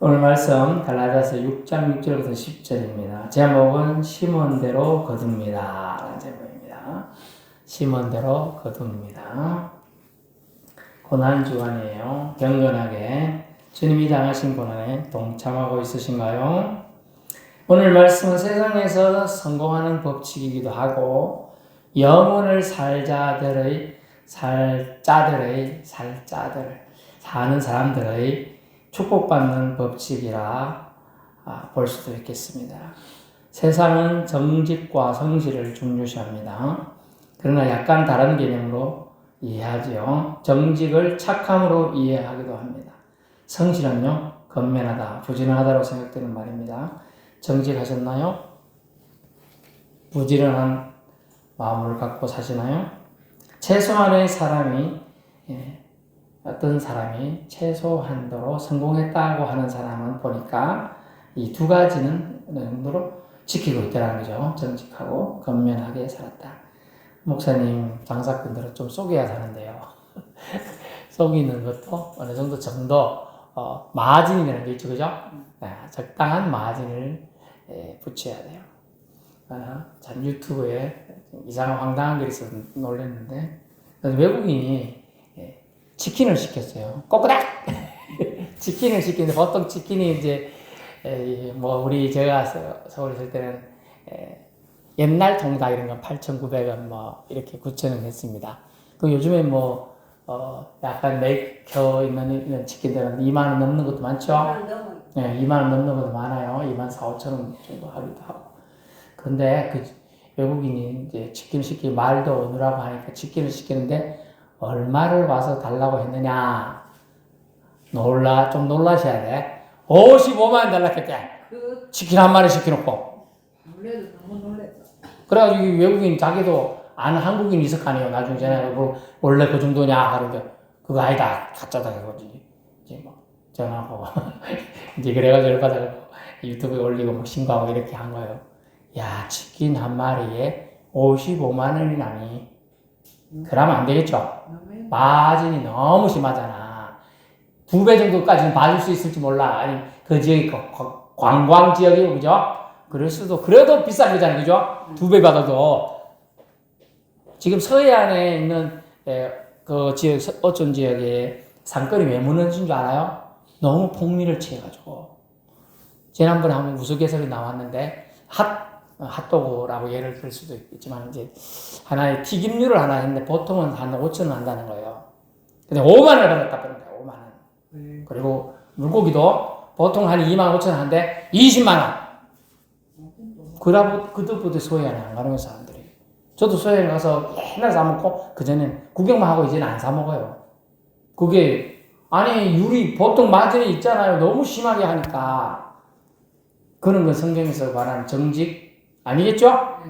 오늘 말씀 갈라디아서 6장 6절부터 10절입니다. 제목은 심은 대로 거둡니다. 라는 제목입니다. 심은 대로 거둡니다. 고난주간이에요. 경건하게 주님이 당하신 고난에 동참하고 있으신가요? 오늘 말씀은 세상에서 성공하는 법칙이기도 하고 영혼을 사는 사람들의 축복받는 법칙이라 볼 수도 있겠습니다. 세상은 정직과 성실을 중요시합니다. 그러나 약간 다른 개념으로 이해하지요. 정직을 착함으로 이해하기도 합니다. 성실은요, 건면하다, 부지런하다로 생각되는 말입니다. 정직하셨나요? 부지런한 마음을 갖고 사시나요? 최소한의 사람이 어떤 사람이 최소한도로 성공했다고 하는 사람은 보니까 이 두 가지는 어느 정도로 지키고 있다는 거죠. 정직하고 건면하게 살았다. 목사님, 장사꾼들은 좀 속여야 사는데요. 속이는 것도 어느 정도 마진이라는 게 있죠, 그죠? 적당한 마진을 붙여야 돼요. 참 유튜브에 이상한 황당한 글이 있어서 놀랐는데 외국인이 치킨을 시켰어요. 꼬꼬닥! 치킨을 시키는데 보통 치킨이 이제 제가 서울에 있을 때는 옛날 통닭 이런 건 8,900원 이렇게 9,000원 했습니다. 그 요즘에 약간 맥혀 있는 이런 치킨들은 2만 원 넘는 것도 많죠? 2만 원 넘는 것도 많아요. 2만 4,5,000원 정도 하기도 하고. 근데 그 외국인이 이제 치킨을 시키고 말도 오느라고 하니까 치킨을 시키는데 얼마를 와서 달라고 했느냐? 좀 놀라셔야 돼. 55만 원 달라했대. 치킨 한 마리 시켜놓고. 놀래도 너무 놀랬어. 그래가지고 외국인 자기도 아는 한국인 있을 거 아니에요. 나중에 전화하고 원래 그 정도냐 하는데 그거 아니다. 가짜다 그러지. 이제 전화하고 이제 그래가지고 열받아가지고 유튜브에 올리고 신고하고 이렇게 한 거예요. 야, 치킨 한 마리에 55만 원이라니. 그러면 안 되겠죠? 마진이 너무 심하잖아. 2배 정도까지는 봐줄 수 있을지 몰라. 아니, 그 지역이 관광 지역이고, 그죠? 그래도 비싼 거잖아요, 그죠? 2배 받아도. 지금 서해안에 있는 그 지역, 어촌 지역에 상권이 왜 무너진 줄 알아요? 너무 풍미를 취해가지고. 지난번에 한번 우스갯소리 나왔는데, 핫도그라고 예를 들 수도 있지만, 이제, 하나의 튀김류를 하나 했는데, 보통은 한 5,000원 한다는 거예요. 근데 5만 원을 받았다 그런 거예요, 5만 원. 그리고 물고기도 보통 한 2만 5천 원 한데, 20만 원. 그것보다 소해안에 안 가는 사람들이. 저도 소해안 가서 옛날에 사먹고, 그전엔 구경만 하고 이제는 안 사먹어요. 그게, 보통 마진이 있잖아요. 너무 심하게 하니까. 그런 건 성경에서 말하는 정직, 아니겠죠?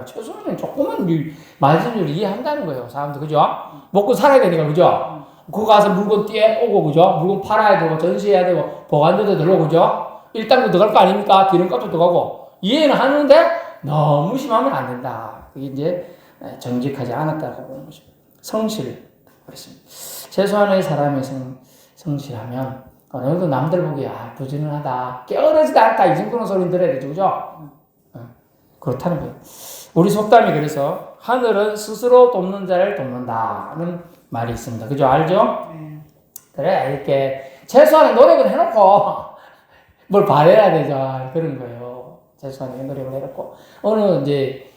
최소한 조금은 마진율 이해한다는 거예요, 사람들, 그죠? 먹고 살아야 되니까, 그죠? 그거 가서 물건 떼오고, 그죠? 물건 팔아야 되고, 전시해야 되고, 보관료도 들어오고, 그죠? 일당도 들어갈 거 아닙니까? 기름값도 들어가고. 이해는 하는데, 너무 심하면 안 된다. 그게 이제 정직하지 않았다고 보는 것입니다. 성실, 그렇습니다. 최소한의 사람이 성실하면, 어느 정도 남들 보기에, 부지런하다, 깨어르지도 않다, 이 정도는 소리는 들어야 되죠, 그죠? 그렇다는 거예요. 우리 속담이 그래서 하늘은 스스로 돕는 자를 돕는다는 말이 있습니다. 그죠? 알죠? 그래, 이렇게 최소한의 노력을 해놓고 뭘 바래야 되죠. 그런 거예요. 최소한의 노력을 해놓고 어느 이제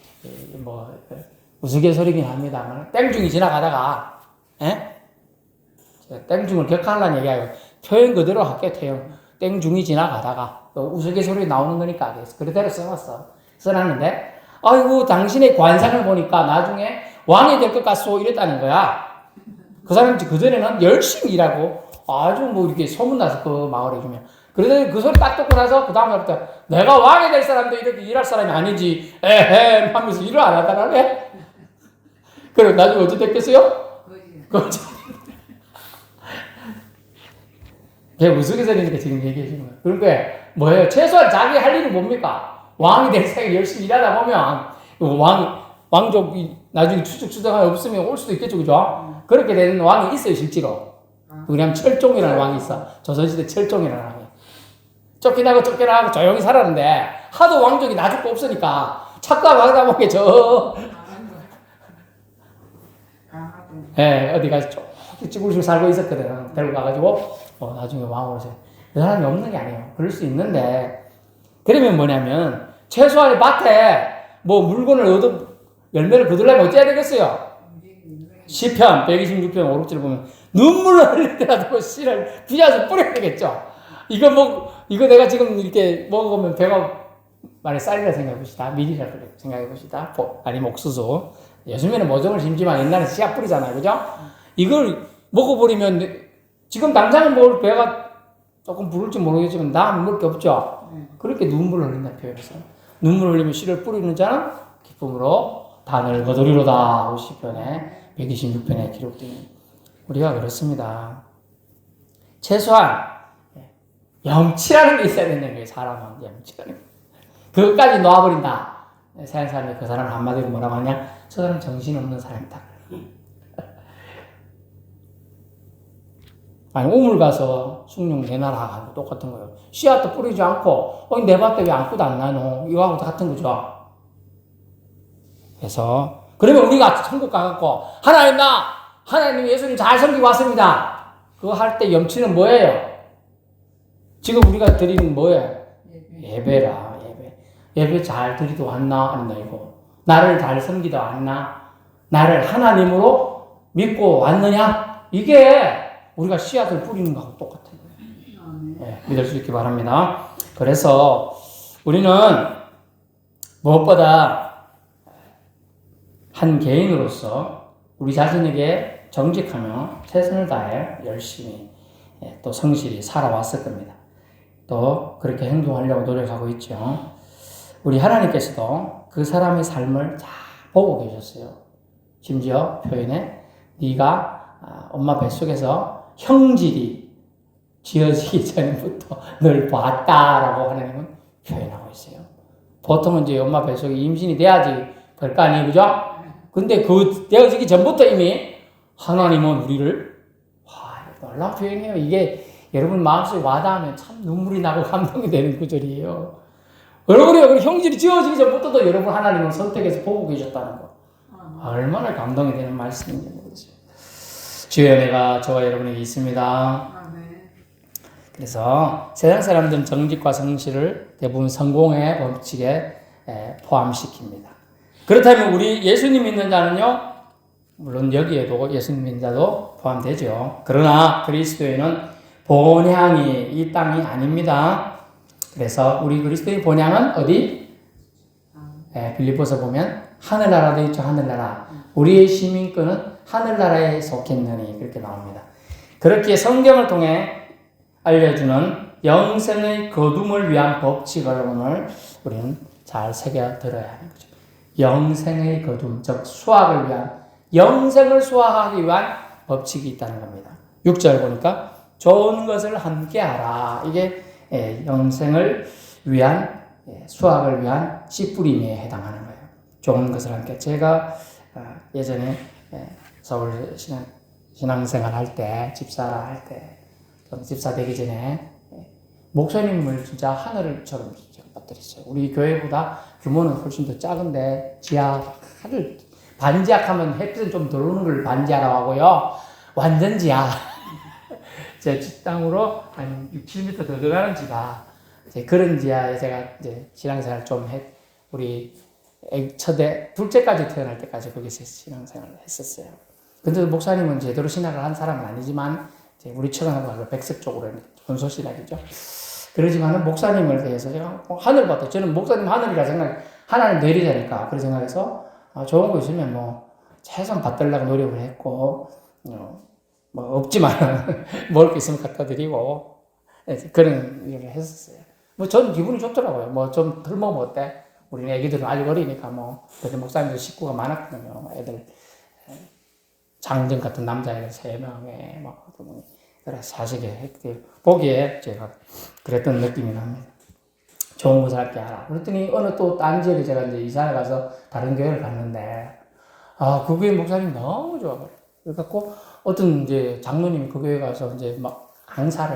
우스갯소리긴 합니다만 땡중이 지나가다가 땡중을 격하려는 얘기하고 표현 그대로 할게요. 땡중이 지나가다가 우스갯소리 나오는 거니까 그대로 써놨는데 아이고 당신의 관상을 보니까 나중에 왕이 될 것 같소 이랬다는 거야. 그 사람이 그전에는 열심히 일하고 아주 이렇게 소문나서 그 마을에 주면 그래도 그 소리 딱 듣고 나서 그 다음부터 내가 왕이 될 사람도 이렇게 일할 사람이 아니지 에헴 하면서 일을 안 하다라네. 그래 나중에 어찌 됐겠어요? 거지. 그게 우스갯소리니까 지금 얘기해 주는 거야. 그러니까 뭐예요? 최소한 자기 할 일은 뭡니까? 왕이 될 생각 열심히 일하다 보면 왕족이 나중에 추적추적하게 없으면 올 수도 있겠죠, 그죠? 그렇게 되는 왕이 있어요, 실제로. 왜냐면 철종이라는 왕이 있어. 조선시대 철종이라는 왕이. 쫓겨나고 조용히 살았는데 하도 왕족이 놔줄 거 없으니까 착각하다 보니 어디 가서 쭈글쭈글 살고 있었거든. 데리고 가가지고 나중에 왕으로 서 그 사람이 없는 게 아니에요. 그럴 수 있는데 그러면 뭐냐면 최소한 밭에 뭐 물건을 열매를 거두려면 어찌해야 되겠어요? 시편 126편 5, 6절 보면 눈물을 흘릴 때라도 씨를 부셔서 뿌려야 되겠죠. 이거 내가 지금 이렇게 먹으면 배가 만약 쌀이라 생각해 봅시다. 밀이라 생각해 봅시다. 아니면 옥수수. 요즘에는 모종을 심지만 옛날에 씨앗 뿌리잖아요. 그죠? 이걸 먹어버리면 지금 당장은 먹을 배가 조금 부를지 모르겠지만 남은 먹을 게 없죠. 그렇게 눈물을 흘린다는 표현에서 눈물을 흘리면 씨를 뿌리는 자는 기쁨으로 단을 거두리로다. 시편에 126편에 기록되어 있는 우리가 그렇습니다. 최소한 염치라는 게 있어야 되는 거예요. 사람은 염치라는 게. 그것까지 놓아버린다. 세상 사람이 그 사람 한마디로 뭐라고 하냐? 저 사람 정신없는 사람이다. 아니 우물 가서 숭늉 내놔라 하고 똑같은 거예요. 씨앗도 뿌리지 않고 내 밭에 왜 아무것도 안 나노? 이거하고 같은 거죠. 그래서 그러면 우리가 천국 가갖고 하나님 예수님 잘 섬기고 왔습니다. 그거 할 때 염치는 뭐예요? 지금 우리가 드리는 뭐예요? 예배라. 예배 잘 드리도 왔나? 아니다 이거. 나를 잘 섬기도 왔나? 나를 하나님으로 믿고 왔느냐? 이게 우리가 씨앗을 뿌리는 거하고 똑같아요. 믿을 수 있기 바랍니다. 그래서 우리는 무엇보다 한 개인으로서 우리 자신에게 정직하며 최선을 다해 열심히 또 성실히 살아왔을 겁니다. 또 그렇게 행동하려고 노력하고 있죠. 우리 하나님께서도 그 사람의 삶을 잘 보고 계셨어요. 심지어 표현에 네가 엄마 뱃속에서 형질이 지어지기 전부터 널 봤다라고 하나님은 표현하고 있어요. 보통은 이제 엄마 뱃속에 임신이 돼야지 별 거 아니에요, 그죠? 근데 그 되어지기 전부터 이미 하나님은 우리를 놀라운 표현이에요. 이게 여러분 마음속에 와닿으면 참 눈물이 나고 감동이 되는 구절이에요. 여러분이 형질이 지어지기 전부터도 여러분 하나님은 선택해서 보고 계셨다는 거. 얼마나 감동이 되는 말씀인지 모르겠어요. 주의 은혜가 저와 여러분에게 있습니다. 그래서 세상 사람들은 정직과 성실을 대부분 성공의 법칙에 포함시킵니다. 그렇다면 우리 예수님 믿는 자는요, 물론 여기에도 예수님 믿는 자도 포함되죠. 그러나 그리스도인은 본향이 이 땅이 아닙니다. 그래서 우리 그리스도의 본향은 어디? 빌립보서 보면 하늘나라 되어 있죠. 하늘나라. 우리의 시민권은 하늘나라에 속했느니 그렇게 나옵니다. 그렇게 성경을 통해 알려주는 영생의 거둠을 위한 법칙을 오늘 우리는 잘 새겨들어야 하는 거죠. 영생의 거둠, 즉 수학을 위한, 영생을 수학하기 위한 법칙이 있다는 겁니다. 6절 보니까 좋은 것을 함께하라. 이게 영생을 위한, 수학을 위한 씨 뿌림에 해당하는 거예요. 좋은 것을 함께. 제가 예전에 서울 신앙생활 할 때, 집사 할 때, 집사 되기 전에 목사님을 진짜 하늘처럼 받들었어요. 우리 교회보다 규모는 훨씬 더 작은데 지하 하늘 반지하하면 햇빛은 좀 들어오는 걸 반지하라고 하고요. 완전 지하. 제 땅으로 한 6, 7m 더 들어가는 지하. 그런 지하에 제가 이제 신앙생활 좀 우리 둘째까지 태어날 때까지 거기서 신앙생활을 했었어요. 근데 목사님은 제대로 신학을 한 사람은 아니지만 우리처럼 백석 쪽으로 혼소신학이죠. 그러지만은 목사님을 대해서 제가 하늘 봤다. 저는 목사님 하늘이라 하나님 내리자니까 그런 생각해서 좋은 거 있으면 뭐 최소한 받들려고 노력을 했고 뭐 없지만 먹을 게 있으면 갖다 드리고 그런 일을 했었어요. 뭐 전 기분이 좋더라고요. 뭐 좀 덜 먹으면 어때? 우리 애기들은 아직 어리니까 뭐 그때 목사님들 식구가 많았거든요. 애들 장정 같은 남자애들 3명에 막 그래서 사실에 보기에 제가 그랬던 느낌이 납니다. 좋은 것을 할게 하라. 그랬더니 어느 또 딴 지역에 제가 이제 이사를 가서 다른 교회를 갔는데 그 교회 목사님 너무 좋아요. 그래갖고 어떤 이제 장로님이 그 교회 가서 이제 막 강사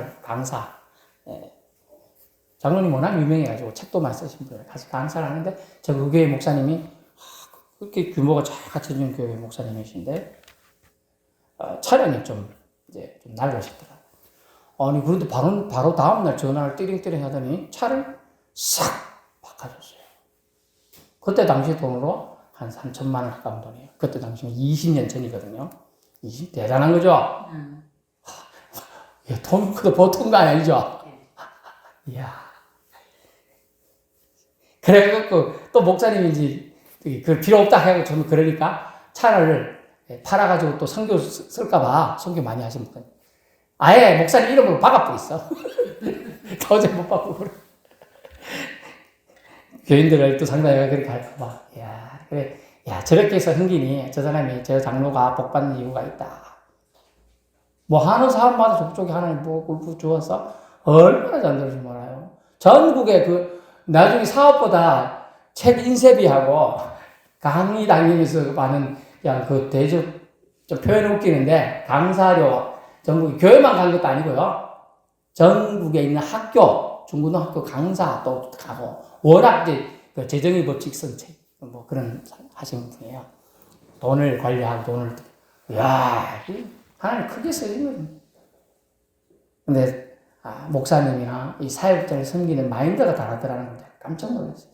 장로님 워낙 유명해가지고 책도 많이 쓰신 분이에요. 가서 강사를 하는데 저 그 교회 목사님이 그렇게 규모가 잘 갖춰진 교회 목사님이신데 차량이 좀 이제 좀 낡으시더라고요. 아니 그런데 바로 다음날 전화를 띠링띠링 하더니 차를 싹 바꿔줬어요. 그때 당시 돈으로 한 3천만 원 가까운 돈이에요. 그때 당시면 20년 전이거든요. 대단한 거죠? 돈 보통 거 아니죠? 이야. 그래갖고 또 목사님인지 그 필요 없다 해가지고 저는 그러니까 차를 팔아가지고 또 선교 쓸까봐 선교 많이 하신 분. 아예 목사님 이름으로 박아버렸어. 도저히 못 바꾸고. 교인들을 또 상당히 그렇게 할까봐. 야, 그래. 야, 저렇게 해서 흥기니 저 사람이, 저 장로가 복받는 이유가 있다. 뭐 하는 사람마다 족족이 하나님 뭐 주어서 얼마나 잘 들으시 몰라요. 전국에 나중에 사업보다 책 인쇄비하고 강의 다니면서 많은 그냥 대접, 좀 표현이 웃기는데 강사료, 전국에 교회만 간 것도 아니고요. 전국에 있는 학교, 중고등학교 강사 또 가고, 워낙 이제 재정의 법칙 선책, 뭐 그런 하시는 분이에요. 돈을 관리하고 돈을, 이야, 하나님 크게 쓰이는. 근데, 목사님이나 이 사역자를 섬기는 마인드가 다르더라는 건데 깜짝 놀랐어요.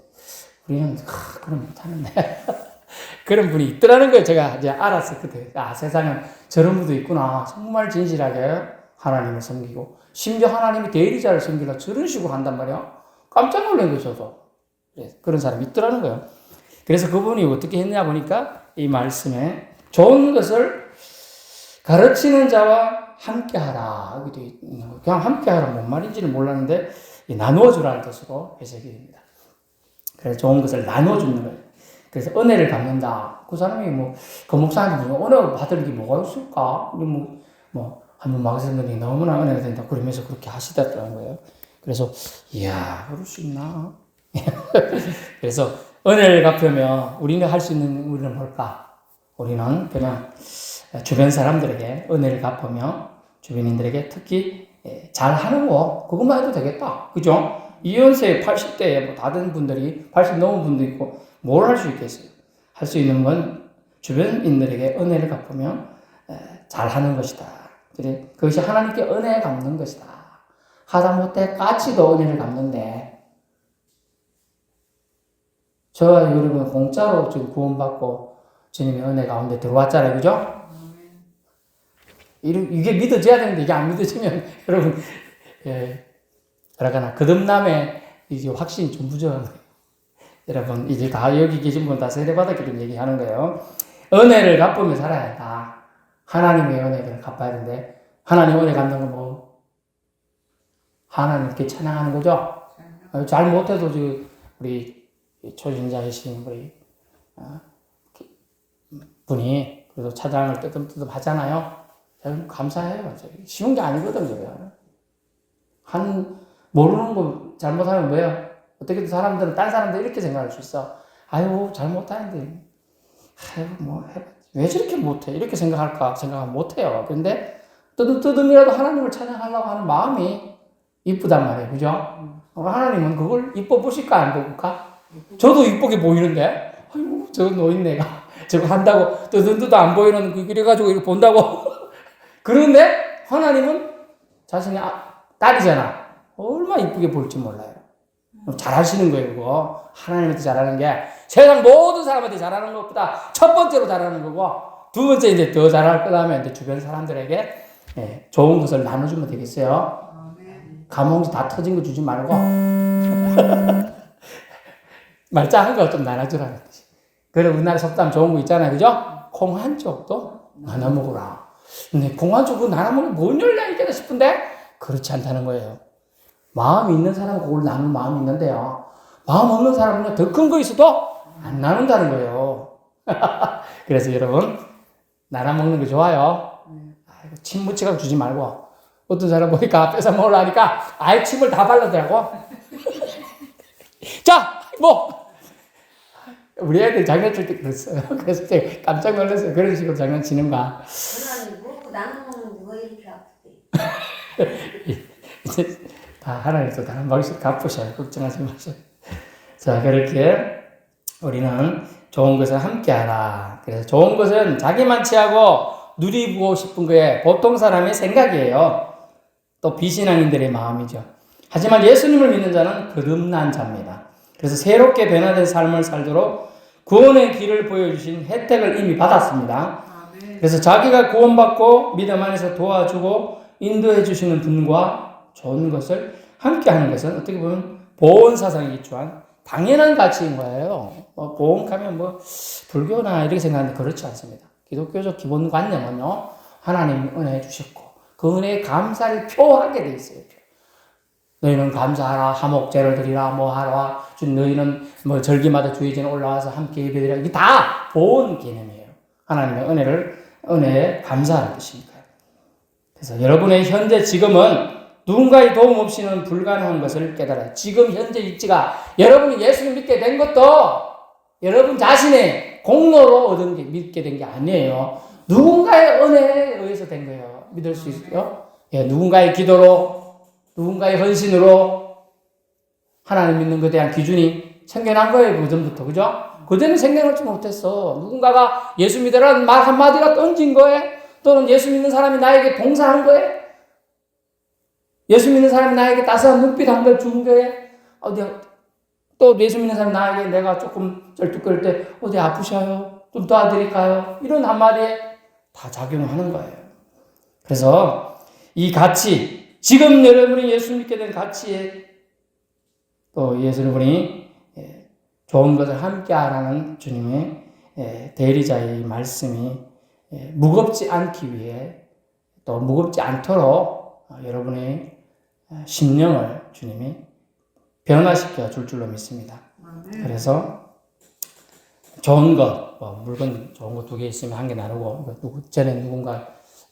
우리는, 그럼 못하는데. 그런 분이 있더라는 거예요. 제가 이제 알았어요. 그때. 세상에 저런 분도 있구나. 정말 진실하게 하나님을 섬기고, 심지어 하나님이 대리자를 섬기려 저런 식으로 한단 말이야. 깜짝 놀란 거예요, 저도. 그런 사람이 있더라는 거예요. 그래서 그분이 어떻게 했냐 보니까 이 말씀에 좋은 것을 가르치는 자와 함께 하라. 여기도 있는 거예요. 그냥 함께 하라. 뭔 말인지는 몰랐는데, 나누어 주라는 뜻으로 해석이 됩니다. 그래서 좋은 것을 나눠주는 거예요. 그래서 은혜를 갚는다. 그 사람이 그 목사한테 은혜 받을 게 뭐가 있을까? 한번 막으셨더니 너무나 은혜가 된다. 그러면서 그렇게 하시더라는 거예요. 그래서, 이야, 그럴 수 있나? 그래서 은혜를 갚으면 우리는 할 수 있는 우리는 뭘까? 우리는 그냥 주변 사람들에게 은혜를 갚으며 주변인들에게 특히 잘하는 거, 그것만 해도 되겠다. 그죠? 이연세 80대에 다 된 분들이, 80 넘은 분도 있고, 뭘 할 수 있겠어요? 할 수 있는 건 주변인들에게 은혜를 갚으며 잘하는 것이다. 그것이 하나님께 은혜 갚는 것이다. 하다못해 까치도 은혜를 갚는데, 저와 여러분 공짜로 지금 구원받고 주님의 은혜 가운데 들어왔잖아요. 그죠? 이게 믿어져야 되는데, 이게 안 믿어지면, 여러분, 그러거나, 거듭남의 이제 확신이 좀 부족한 거예요. 여러분, 이제 다 여기 계신 분 다 세례받았기 때문에 얘기하는 거예요. 은혜를 갚으며 살아야 한다. 하나님의 은혜를 갚아야 되는데, 하나님 은혜 갚는 건 뭐? 하나님께 찬양하는 거죠? 잘 못해도 우리 초신자이신 우리 분이 그래도 찬양을 뜨듬뜨듬 하잖아요. 저는 감사해요. 쉬운 게 아니거든요. 모르는 거 잘못하면 뭐예요? 어떻게든 사람들은, 딴 사람들 이렇게 생각할 수 있어. 아유, 잘못하는데. 아유, 왜 저렇게 못해? 이렇게 생각하면 못해요. 근데, 뜨듬뜨듬이라도 하나님을 찬양하려고 하는 마음이 이쁘단 말이에요. 그죠? 하나님은 그걸 이뻐 보실까, 안 보실까? 저도 이쁘게 보이는데, 아유, 저 노인네가 저거 한다고, 뜨듬뜨듬 안 보이는, 그래가지고 이렇게 본다고. 그런데, 하나님은 자신의 딸이잖아. 얼마나 이쁘게 볼지 몰라요. 잘하시는 거예요, 그거. 하나님한테 잘하는 게 세상 모든 사람한테 잘하는 것보다 첫 번째로 잘하는 거고, 두 번째 이제 더 잘할 거라면 이제 주변 사람들에게 좋은 것을 나눠주면 되겠어요. 감홍지 다 터진 거 주지 말고 말짱한 거 좀 나눠주라는 거지. 그래, 우리나라 속담 좋은 거 있잖아요, 그죠? 콩 한 쪽도 나눠 먹으라. 근데 콩 한 쪽도 나눠 먹으면 뭔 열려 있겠다 싶은데 그렇지 않다는 거예요. 마음이 있는 사람은 그걸 나눌 마음이 있는데요. 마음 없는 사람은 더 큰 거 있어도 안 나눈다는 거예요. 그래서 여러분, 나눠 먹는 거 좋아요. 침 묻혀가지고 주지 말고. 어떤 사람 보니까 뺏어 먹으려 하니까 아예 침을 다 발라더라고. 자, 우리 애들 장난칠 때 그랬어요. 그래서 제가 깜짝 놀랐어요. 그런 식으로 장난치는 거야. 그러니 먹고 나눠 먹는 누가 이렇게 아프대. 다 하나님도 다른 방식으로 갚으셔요. 걱정하지 마세요. 자, 그렇게 우리는 좋은 것을 함께하라. 그래서 좋은 것은 자기만 취하고 누리고 싶은 거에 보통 사람의 생각이에요. 또 비신앙인들의 마음이죠. 하지만 예수님을 믿는 자는 거듭난 자입니다. 그래서 새롭게 변화된 삶을 살도록 구원의 길을 보여주신 혜택을 이미 받았습니다. 그래서 자기가 구원받고 믿음 안에서 도와주고 인도해 주시는 분과 좋은 것을 함께하는 것은 어떻게 보면 보온사상에 기초한 당연한 가치인 거예요. 보온하면 불교나 이렇게 생각하는데 그렇지 않습니다. 기독교적 기본관념은요, 하나님이 은혜 주셨고 그 은혜에 감사를 표하게 돼 있어요. 너희는 감사하라, 화목제를 드리라, 하라, 너희는 절기마다 주의제는 올라와서 함께 예배드리라. 이게 다 보온 개념이에요. 하나님의 은혜에 감사하는 뜻이니까요. 그래서 여러분의 현재 지금은 누군가의 도움 없이는 불가능한 것을 깨달아요. 지금 현재 위치가 여러분이 예수를 믿게 된 것도 여러분 자신의 공로로 믿게 된 게 아니에요. 누군가의 은혜에 의해서 된 거예요. 믿을 수 있어요? 예, 누군가의 기도로, 누군가의 헌신으로 하나님 믿는 것에 대한 기준이 생겨난 거예요. 그전부터. 그죠? 그전에 생겨나지 못했어. 누군가가 예수 믿으라는 말 한마디가 던진 거에, 또는 예수 믿는 사람이 나에게 봉사한 거에, 예수 믿는 사람이 나에게 따스한 눈빛 한 걸 준 거에, 또 예수 믿는 사람이 나에게 내가 조금 쩔뚝거릴 때 어디 아프셔요? 좀 도와드릴까요? 이런 한마디에 다 작용하는 거예요. 그래서 이 가치, 지금 여러분이 예수 믿게 된 가치에 또 예수님이 좋은 것을 함께 하라는 주님의 대리자의 말씀이 무겁지 않기 위해 또 무겁지 않도록 여러분의 심령을 주님이 변화시켜 줄 줄로 믿습니다. 그래서 좋은 것, 물건 좋은 거 2개 있으면 1개 나누고, 전에 누군가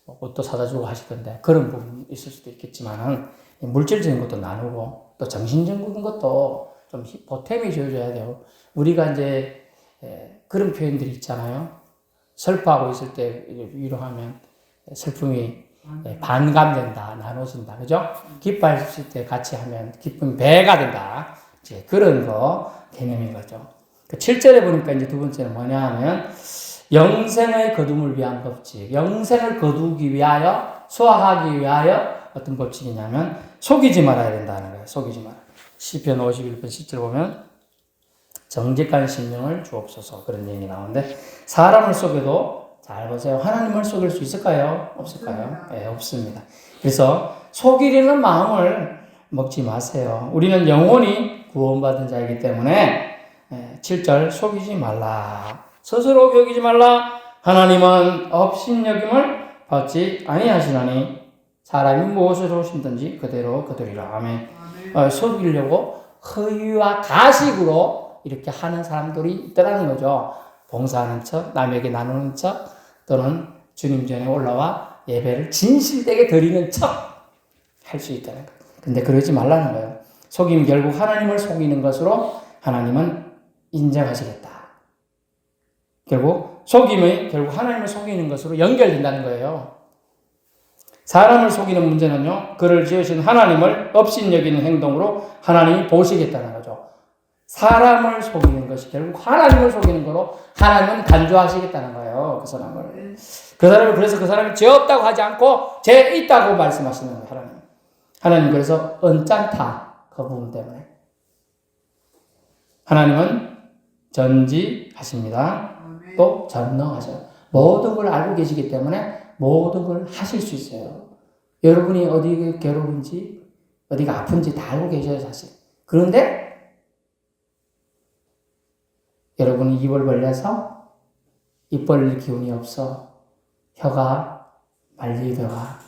옷도 사다 주고 하시던데 그런 부분이 있을 수도 있겠지만은 물질적인 것도 나누고 또 정신적인 것도 좀 보탬이 되어줘야 돼요. 우리가 이제 그런 표현들이 있잖아요. 슬퍼하고 있을 때 위로하면 슬픔이 반감된다, 나눠진다, 그죠? 기뻐했을 때 같이 하면 기쁨이 배가 된다. 이제 그런 거 개념인 거죠. 그 7절에 보니까 이제 2번째는 뭐냐 하면 영생의 거둠을 위한 법칙. 영생을 거두기 위하여, 수확하기 위하여 어떤 법칙이냐면 속이지 말아야 된다는 거예요. 속이지 말아야. 시편 51편 10절 보면 정직한 심령을 주옵소서 그런 얘기 나오는데 사람을 속여도 잘 보세요. 하나님을 속일 수 있을까요? 없을까요? 네, 없습니다. 그래서 속이려는 마음을 먹지 마세요. 우리는 영원히 구원받은 자이기 때문에 7절 속이지 말라. 스스로 속이지 말라. 하나님은 업신여김을 받지 아니하시나니 사람이 무엇으로 심든지 그대로 거두리라. 아멘. 속이려고 허위와 가식으로 이렇게 하는 사람들이 있다는 거죠. 봉사하는 척, 남에게 나누는 척, 또는 주님 전에 올라와 예배를 진실되게 드리는 척 할 수 있다는 거예요. 근데 그러지 말라는 거예요. 속임 결국 하나님을 속이는 것으로 하나님은 인정하시겠다. 결국 속임이 결국 하나님을 속이는 것으로 연결된다는 거예요. 사람을 속이는 문제는요, 그를 지으신 하나님을 업신여기는 행동으로 하나님이 보시겠다는 거죠. 사람을 속이는 것이 결국 하나님을 속이는 거로 하나님은 간주하시겠다는 거예요. 그 사람을. 그래서 그 사람이 죄 없다고 하지 않고 죄 있다고 말씀하시는 거예요. 하나님 그래서 언짢다. 그 부분 때문에. 하나님은 전지하십니다. 또 전능하셔요. 모든 걸 알고 계시기 때문에 모든 걸 하실 수 있어요. 여러분이 어디가 괴로운지 어디가 아픈지 다 알고 계셔요. 사실. 그런데 여러분이 입을 벌려서 입 벌릴 기운이 없어. 혀가 말리다가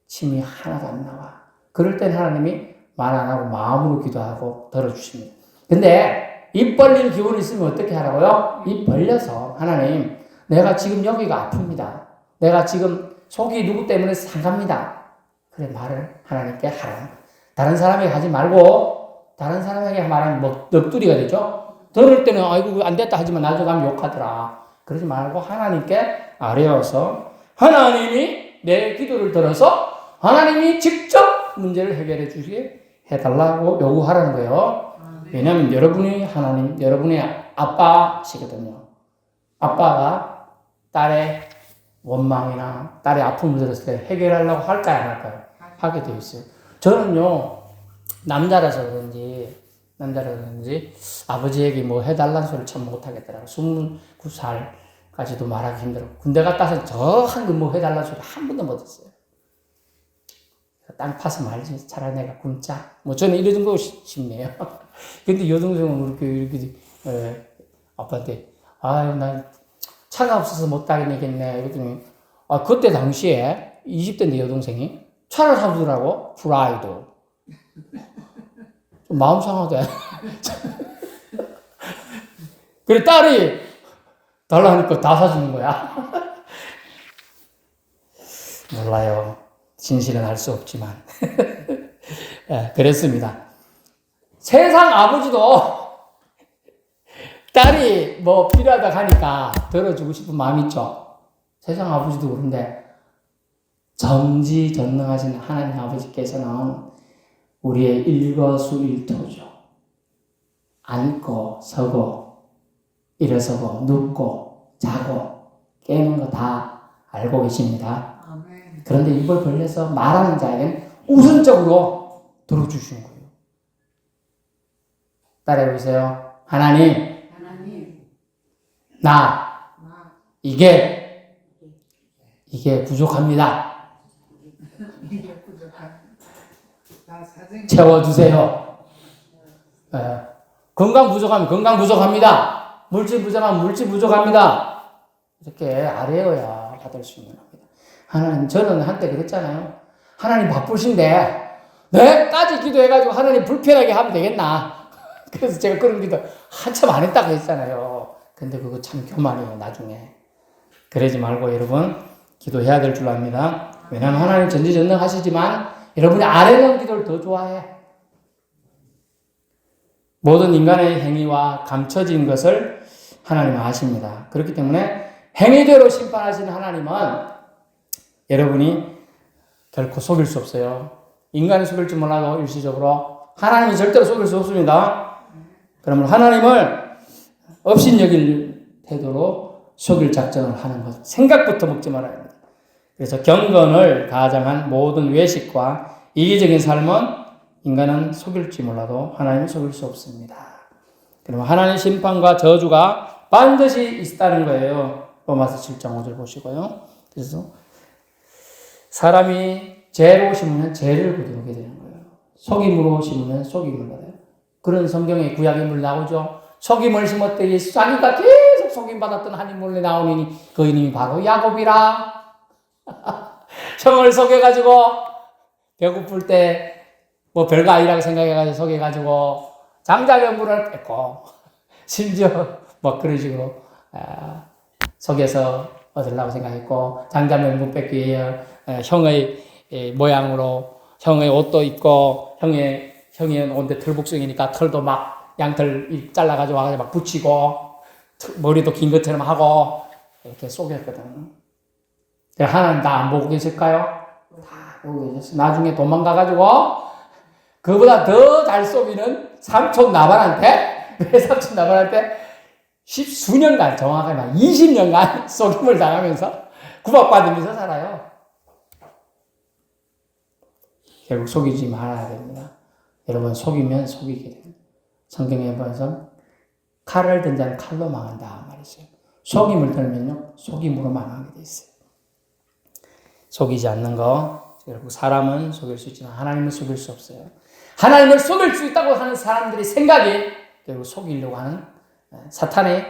침이 하나도 안 나와. 그럴 땐 하나님이 말 안 하고 마음으로 기도하고 들어주십니다. 근데 입 벌릴 기운이 있으면 어떻게 하라고요? 입 벌려서 하나님 내가 지금 여기가 아픕니다. 내가 지금 속이 누구 때문에 상합니다. 그래 말을 하나님께 하라. 다른 사람에게 하지 말고 다른 사람에게 말하면 넋두리가 되죠. 들을 때는 아이고 안 됐다 하지만 나중에 가면 욕하더라. 그러지 말고 하나님께 아뢰어서 하나님이 내 기도를 들어서 하나님이 직접 문제를 해결해 주시게 해달라고 요구하라는 거예요. 왜냐하면 여러분이 하나님, 여러분의 아빠시거든요. 아빠가 딸의 원망이나 딸의 아픔을 들었을 때 해결하려고 할까요, 안 할까요? 하게 되어 있어요. 저는요, 남자라서 그런지 아버지에게 뭐 해달라는 소리를 참 못하겠더라고요. 29살까지도 말하기 힘들고 군대 갔다 와서 저 한 뭐 해달라는 소리 한 번도 못했어요. 땅 파서 말지 차라리 내가 굶자. 뭐 저는 이런 거 싶네요. 근데 여동생은 이렇게 아빠한테 아유 난 차가 없어서 못 다니겠네. 그랬더니 그때 당시에 20대인데 여동생이 차를 사주더라고. 프라이드. 좀 마음 상하대. 그래 딸이 달라니까 다 사주는 거야. 몰라요. 진실은 알 수 없지만. 네, 그랬습니다. 세상 아버지도 딸이 뭐 필요하다고 하니까 들어주고 싶은 마음이 있죠. 세상 아버지도 그런데 전지전능하신 하나님 아버지께서는 우리의 일거수일투죠. 앉고 서고 일어서고 눕고 자고 깨는 거 다 알고 계십니다. 그런데 입을 벌려서 말하는 자에게는 우선적으로 들어주시는 거예요. 따라해보세요. 하나님, 나 이게 부족합니다. 채워주세요. 건강 부족하면 건강 부족합니다. 물질 부족하면 물질 부족합니다. 이렇게 아뢰어야 받을 수 있는 겁니다. 하나님, 저는 한때 그랬잖아요. 하나님 바쁘신데 내까지 기도해가지고 하나님 불편하게 하면 되겠나. 그래서 제가 그런 기도 한참 안 했다고 했잖아요. 근데 그거 참 교만이에요, 나중에. 그러지 말고 여러분 기도해야 될 줄 압니다. 왜냐하면 하나님 전지전능하시지만 여러분이 아뢰는 기도를 더 좋아해. 모든 인간의 행위와 감춰진 것을 하나님은 아십니다. 그렇기 때문에 행위대로 심판하시는 하나님은 여러분이 결코 속일 수 없어요. 인간이 속일 줄 몰라도 일시적으로 하나님이 절대로 속일 수 없습니다. 그러면 하나님을 업신여길 태도로 속일 작전을 하는 것 생각부터 먹지 말아야 합니다. 그래서 경건을 가장한 모든 외식과 이기적인 삶은 인간은 속일지 몰라도 하나님은 속일 수 없습니다. 그러면 하나님의 심판과 저주가 반드시 있다는 거예요. 로마서 7장 5절 보시고요. 그래서 사람이 죄로 심으면 죄를 거두게 되는 거예요. 속임으로 심으면 속임을 받아요. 그런 성경에 구약인물 나오죠. 속임을 심었더니 자기가 계속 속임받았던 한 인물에 나오니 그 이름이 바로 야곱이라. 형을 속여가지고 배고플 때 뭐 별거 아니라고 생각해가지고 속여가지고 장자명분을 뺏고 심지어 뭐 그런 식으로 속여서 얻으려고 생각했고 장자명분 뺏기 위해 형의 모양으로 형의 옷도 입고 형이 온데 털복숭이니까 털도 막 양털 잘라가지고 와가지고 막 붙이고 머리도 긴 것처럼 하고 이렇게 속였거든. 하나님 다 안 보고 계실까요? 다 보고 계셨어요. 나중에 도망가가지고 그보다 더 잘 속이는 삼촌 나발한테 왜 삼촌 나발한테 10수년간 정확하게 막 20년간 속임을 당하면서 구박받으면서 살아요. 결국 속이지 말아야 됩니다. 여러분 속이면 속이게 됩니다. 성경에 보면서 칼을 든 자는 칼로 망한다 말이죠. 속임을 들면요 속임으로 망하게 돼 있어요. 속이지 않는 거 결국 사람은 속일 수 있지만 하나님은 속일 수 없어요. 하나님을 속일 수 있다고 하는 사람들의 생각이 결국 속이려고 하는 사탄의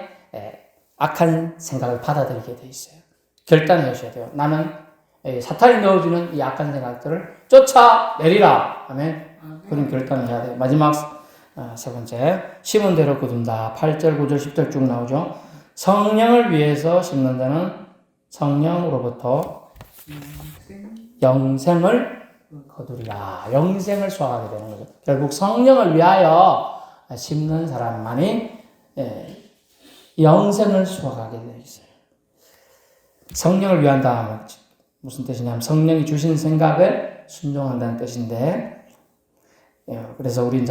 악한 생각을 받아들이게 돼 있어요. 결단하셔야 돼요. 나는 사탄이 넣어주는 이 악한 생각들을 쫓아내리라 하면 그런 결단을 해야 돼요. 마지막 세 번째, 심은 대로 거둔다. 8절, 9절, 10절 쭉 나오죠. 성령을 위해서 심는 자는 성령으로부터 영생을 거두리라. 영생을 수확하게 되는 거죠. 결국 성령을 위하여 심는 사람만이 영생을 수확하게 되어 있어요. 성령을 위한다 하면 무슨 뜻이냐면 성령이 주신 생각을 순종한다는 뜻인데, 그래서 우린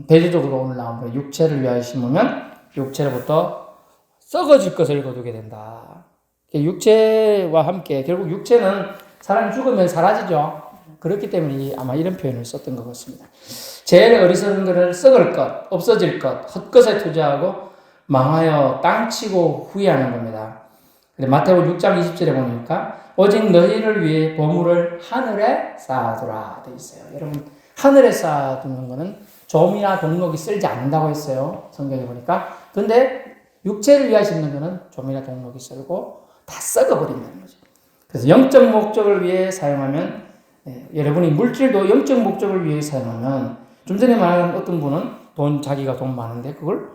대조적으로 오늘 나온 거 육체를 위하여 심으면 육체로부터 썩어질 것을 거두게 된다. 육체와 함께 결국 육체는 사람이 죽으면 사라지죠. 그렇기 때문에 아마 이런 표현을 썼던 것 같습니다. 제일 어리석은 것을 썩을 것, 없어질 것, 헛것에 투자하고 망하여 땅치고 후회하는 겁니다. 마태복음 6장 20절에 보니까 오직 너희를 위해 보물을 하늘에 쌓아두라 되어 있어요. 여러분, 하늘에 쌓아두는 것은 좀이나 동록이 쓸지 않는다고 했어요. 성경에 보니까. 근데 육체를 위하여 심는 것은 좀이나 동록이 쓸고 다 썩어버린다는 거죠. 그래서 영적 목적을 위해 사용하면, 여러분이 물질도 영적 목적을 위해 사용하면, 좀 전에 말한 어떤 분은 자기가 돈 많은데 그걸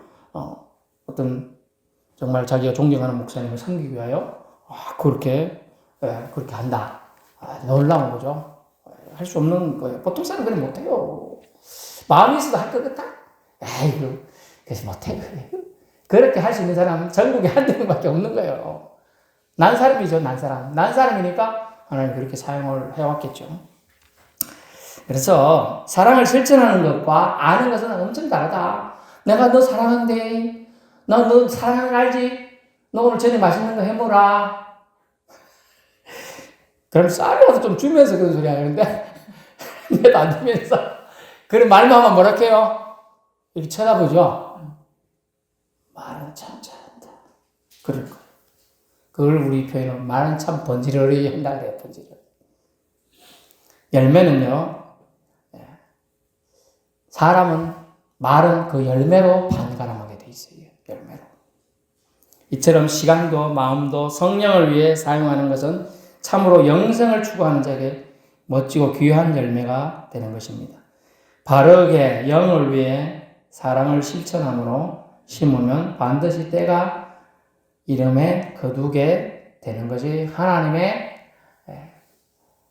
어떤 정말 자기가 존경하는 목사님을 섬기기 위하여 그렇게 한다. 놀라운 거죠. 할 수 없는 거예요. 보통 사람은 그래 못해요. 마음이 있어도 할 것 같다? 에이, 그래서 못해. 그렇게 할 수 있는 사람은 전국에 한두 명밖에 없는 거예요. 난 사람이죠, 난 사람. 난 사람이니까 하나님 그렇게 사용을 해왔겠죠. 그래서 사랑을 실천하는 것과 아는 것은 엄청 다르다. 내가 너 사랑한대. 너 사랑하는 거 알지? 너 오늘 저녁 맛있는 거 해먹어라. 그럼 쌀이라도 좀 주면서 그런 소리 하는데 내도 안 주면서 그런 말만 하면 뭐라 해요? 이렇게 쳐다보죠? 말은 참 잘한다. 그럴 거예요. 그걸 우리 표현은 말은 참 번지르르 한다 그래요. 번지르르. 열매는요, 사람은 말은 그 열매로 반가람하게 돼 있어요. 열매로. 이처럼 시간도 마음도 성령을 위해 사용하는 것은 참으로 영생을 추구하는 자에게 멋지고 귀한 열매가 되는 것입니다. 바르게 영을 위해 사랑을 실천함으로 심으면 반드시 때가 이름에 거두게 되는 것이 하나님의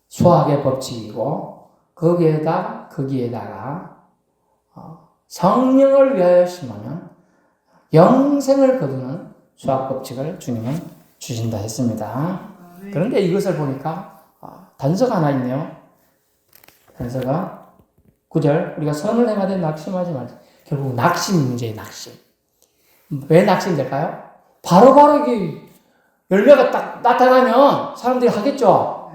수학의 법칙이고, 거기에다가 성령을 위하여 심으면 영생을 거두는 수학 법칙을 주님은 주신다 했습니다. 그런데 이것을 보니까 단서가 하나 있네요. 단서가 9절, 우리가 선을 행하되 낙심하지 말자. 결국 낙심 문제예요. 낙심. 왜 낙심될까요? 바로바로 이게 열매가 딱 나타나면 사람들이 하겠죠.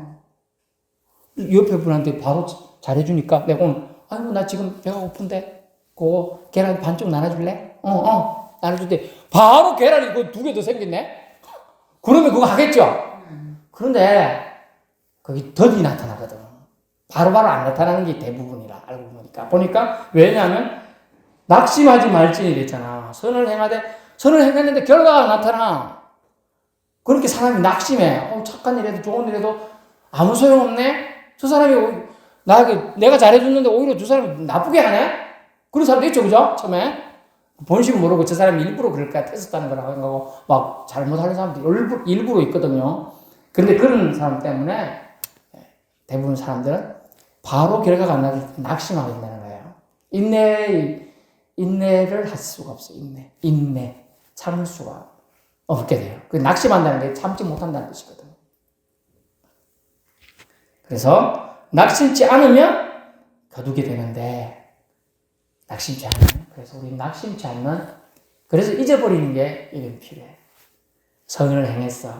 옆에 분한테 바로 잘해주니까 내가 오늘 나 지금 배가 고픈데 그거 계란 반쪽 나눠줄래? 나눠줄 때 바로 계란이 이거 2개 더 생겼네? 그러면 그거 하겠죠? 그런데 거기 덕이 나타나거든. 바로바로 안 나타나는 게 대부분이라 알고 보니까 왜냐하면 낙심하지 말지니 됐잖아. 선을 행했는데 결과가 나타나. 그렇게 사람이 낙심해. 착한 일해도 좋은 일해도 아무 소용없네? 저 사람이 내가 잘해줬는데 오히려 저 사람이 나쁘게 하네? 그런 사람도 있죠, 그죠? 처음에. 본식은 모르고 저 사람이 일부러 그럴까 tes트하는 거라고 하는 거고, 막 잘못하는 사람도 일부러 있거든요. 근데 그런 사람 때문에 대부분 사람들은 바로 결과가 안 나서 낙심하게 된다는 거예요. 인내를 할 수가 없어요. 인내. 참을 수가 없게 돼요. 그 낙심한다는 게 참지 못한다는 뜻이거든요. 그래서 낙심치 않으면 거두게 되는데, 낙심치 않으면, 그래서 우리 낙심치 않는, 그래서 잊어버리는 게 이런 필요해. 선을 행했어.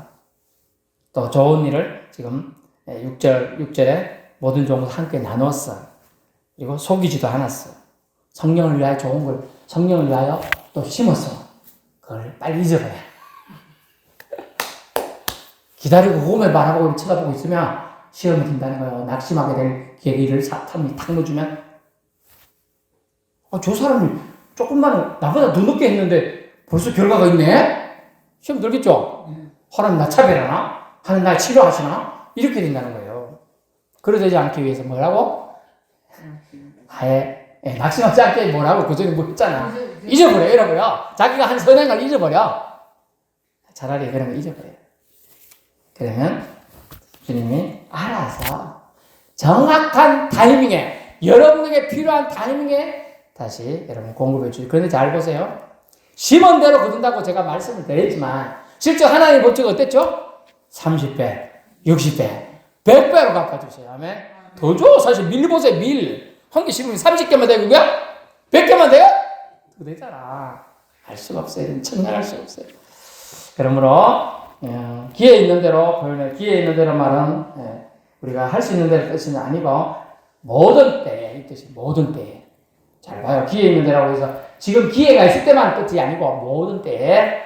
또 좋은 일을 지금 6절에 모든 좋은 것을 함께 나눴어. 그리고 속이지도 않았어. 성령을 위하여 좋은 걸, 성령을 위하여 또 심었어. 그걸 빨리 잊어버려. 기다리고 그것만 바라보고 쳐다보고 있으면 시험이 든다는 거예요. 낙심하게 될 계기를 사탄이 탁 넣어주면, 저 사람이 조금만 나보다 더 늦게 했는데 벌써 결과가 있네? 시험 들겠죠? 하나님 나 차별하나? 하나님 나 치료하시나? 이렇게 된다는 거예요. 그러지 않기 위해서 뭐라고? 낙심하지 않게 뭐라고? 그 전에 뭐 했잖아. 잊어버려. 자기가 한 선행을 잊어버려. 차라리 그런 거 잊어버려요. 그러면 주님이 알아서 정확한 타이밍에, 여러분에게 필요한 타이밍에 다시 여러분 공급해 주시고. 그런데 잘 보세요. 심은 대로 거둔다고 제가 말씀을 드렸지만 실제 하나님의 법칙은 어땠죠? 30배, 60배, 100배로 갚아주세요. 아멘. 더 줘. 사실 밀 보세요. 밀. 한 개 심으면 30개만 되고, 100개만 돼요? 더 되잖아. 할 수가 없어요. 청량할 수가 없어요. 그러므로, 기회 있는 대로, 표현해. 기회 있는 대로 말은, 우리가 할 수 있는 대로 뜻은 아니고, 모든 때에, 이 뜻이 모든 때에. 잘 봐요. 기회 있는 데라고 해서, 지금 기회가 있을 때만 뜻이 아니고, 모든 때에,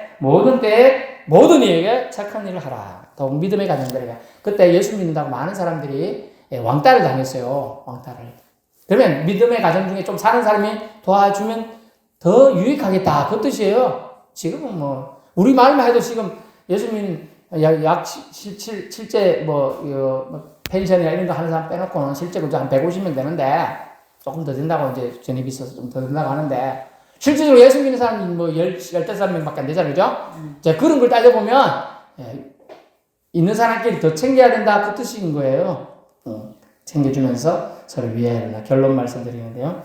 모든 이에게 착한 일을 하라. 더욱 믿음의 가정들에게. 그때 예수 믿는다고 많은 사람들이 왕따를 당했어요. 왕따를. 그러면 믿음의 가정 중에 좀 사는 사람이 도와주면 더 유익하겠다. 그 뜻이에요. 지금은 뭐, 우리 말만 해도 지금 예수 믿는 실제 펜션이나 이런 거 하는 사람 빼놓고는 실제 그저 한 150명 되는데, 조금 더 된다고 이제 전입이 있어서 좀 더 된다고 하는데, 실질적으로 예수 믿는 사람이 뭐 15명밖에 안 되잖아요. 그죠? 자, 그런 걸 따져보면, 있는 사람끼리 더 챙겨야 된다. 그 뜻인 거예요. 챙겨주면서 서로 위해야 된다. 결론 말씀드리는데요.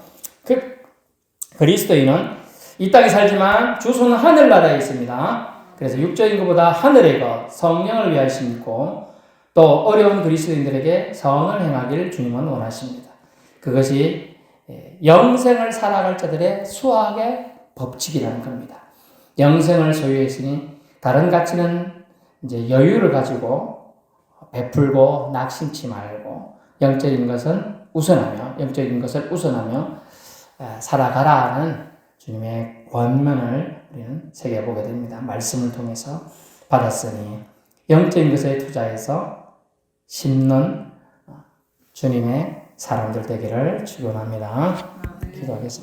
그리스도인은 이 땅에 살지만 주소는 하늘나라에 있습니다. 그래서 육적인 것보다 하늘의 것, 성령을 위하여 심고 또 어려운 그리스도인들에게 선을 행하기를 주님은 원하십니다. 그것이 영생을 살아갈 자들의 수학의 법칙이라는 겁니다. 영생을 소유했으니 다른 가치는 이제 여유를 가지고 베풀고 낙심치 말고 영적인 것을 우선하며 살아가라 하는 주님의 권면을 우리는 새겨보게 됩니다. 말씀을 통해서 받았으니 영적인 것에 투자해서 심는 주님의 사람들 되기를 축원합니다. 기도하겠습니다.